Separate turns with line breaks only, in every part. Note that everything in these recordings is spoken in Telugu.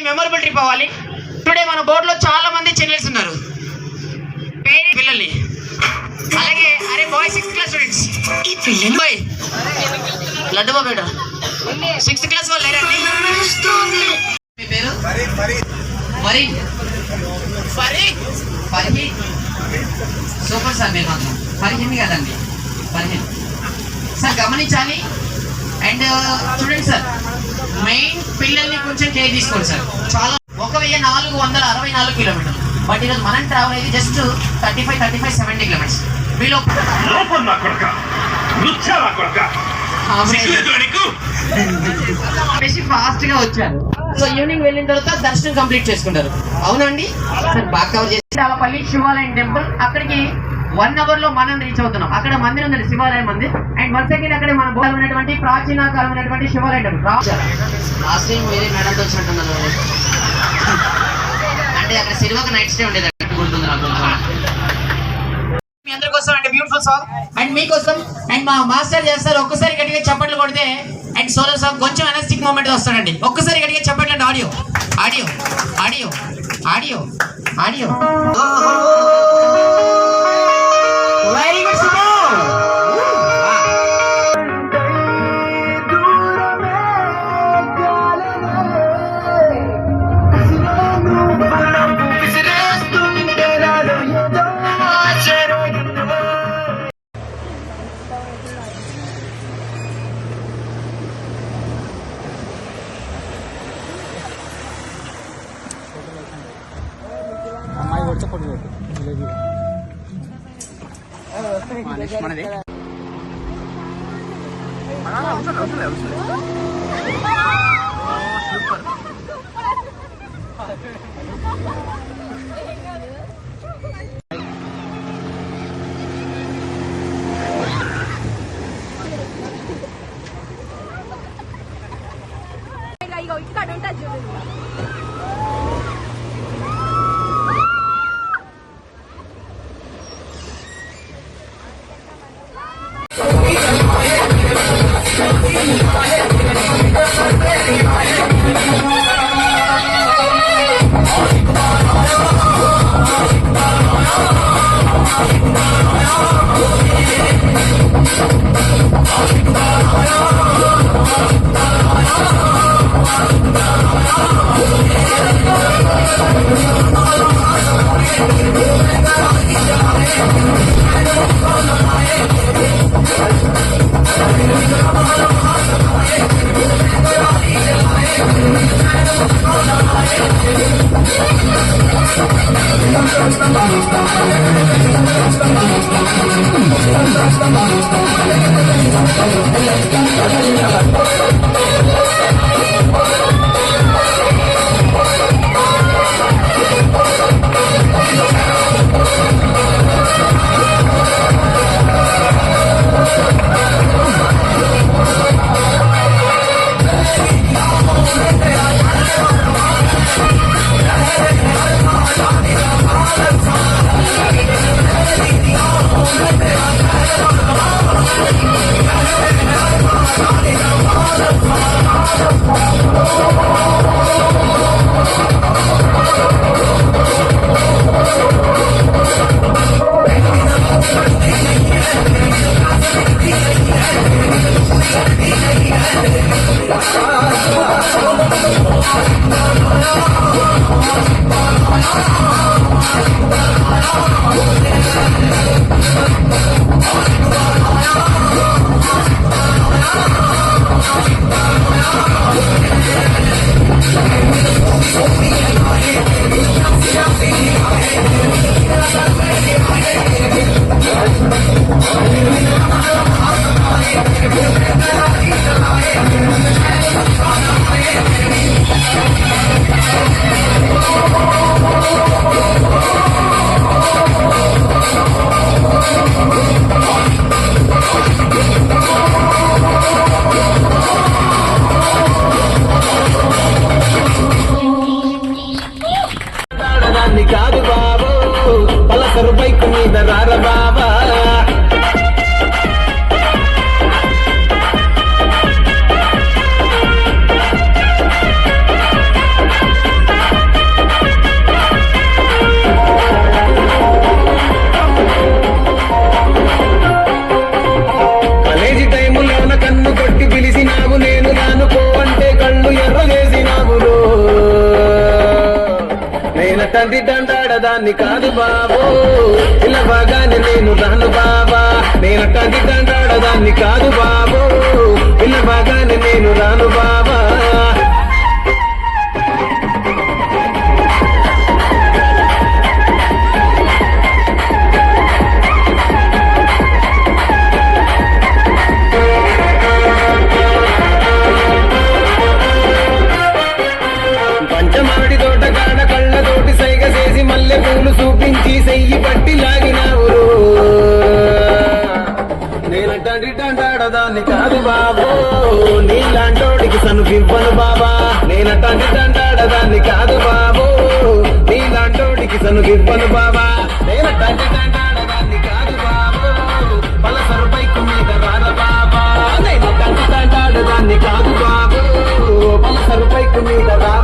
మెమొరబుల్ ట్రిప్ అవ్వాలి. టుడే మన బోర్డులో చాలా మంది చిల్డ్రన్స్ ఉన్నారు, పిల్లల్ని. అలాగే అరే బాయ్ 6th క్లాస్ స్టూడెంట్స్, ఈ పిల్లలు బాయ్ లడ్డు బాబేట 6th క్లాస్ వాళ్ళు లేరండి. మీ పేరు? మరి ఫరీద్. Super sir. మీరు మాత్రం ఫరీద్ కదండి, ఫరీద్ సార్. గమనించాలి. అండ్ చూడండి సార్, మెయిన్ పిల్లల్ని కొంచెం కేర్ తీసుకోండి సార్. చాలా 1464 కిలోమీటర్లు, బట్ ఈరోజు మనం ట్రావెల్ అయ్యేది జస్ట్ 35-70 కిలోమీటర్స్. మీలో ఫాస్ట్ గా వచ్చారు. సో ఈవినింగ్ వెళ్ళిన తర్వాత దర్శనం కంప్లీట్ చేసుకుంటారు. అవునండి సార్, బాగా కవర్ చేసి పల్లి శివాలయం టెంపుల్. అక్కడికి 1 hour లో మనం రీచ్ అవుతున్నాం. అక్కడ మందిరం ఉంది, శివాలయం మందిర్. అండ్ 1 second అక్కడ మన బోధ ఉన్నటువంటి ప్రాచీన కాలమైనటువంటి శివాలయం టెంపుల్. లాస్ట్ టైం వేరే మేడంతో వచ్చినట్టున్నారు అంటే అక్కడ సిరివక నైట్ స్టే ఉండేది గుర్తుంది నాకు. మీ అందరి కోసం అంటే బ్యూటిఫుల్ సాంగ్ అండ్ మీకోసం. అండ్ మా మాస్టర్ చేస్తారు, ఒక్కసారి గట్టిగా చప్పట్లు కొడితే అండ్ సోలో సాంగ్ కొంచెం ఎనర్జిక్ మూమెంట్ వస్తాడండి. ఒక్కసారి గట్టిగా చప్పట్లు అంటే audio audio audio audio audio. Very good Sumo.
అమ్మాయి వచ్చి పొడి మనది
ఇక్కడ ఉంటుంది చూడండి. కాదు బాబు పలసరు బైక్ మీద రార బాబా. నేనటంటి దండాడదాన్ని కాదు బాబో పిల్లబాగానే నేను రాను బాబా నేనటంటి దండాడదాన్ని కాదు బాబో పిల్లబాగానే నేను రాను బాబా పంచమాడి తోట కాడ కళ్ళతోటి సైగ చేసి మల్లె పూలు చూపించి సెయ్యి పట్టి లాగినావు నేనటంటి దండాడదాన్ని కాదు బాబో నీలాంటోడికి సనుకివ్వను బాబా నేనటంటి దండాడదాన్ని కాదు బాబో నీలాంటోడికి సనుకివ్వను బాబా నేనటంటి దండాడదాన్ని కాదు బాబో పలసరు బైకు మీద రాన బాబా నేనటంటి దండాడదాన్ని కాదు బాబో పలసరు బైకు మీద రాన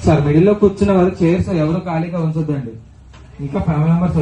సార్ మిడిల్ లో కూర్చున్న వారు చైర్స్ ఎవరు ఖాళీగా ఉంచొద్దండి ఇంకా ఫ్యామిలీ మెంబర్స్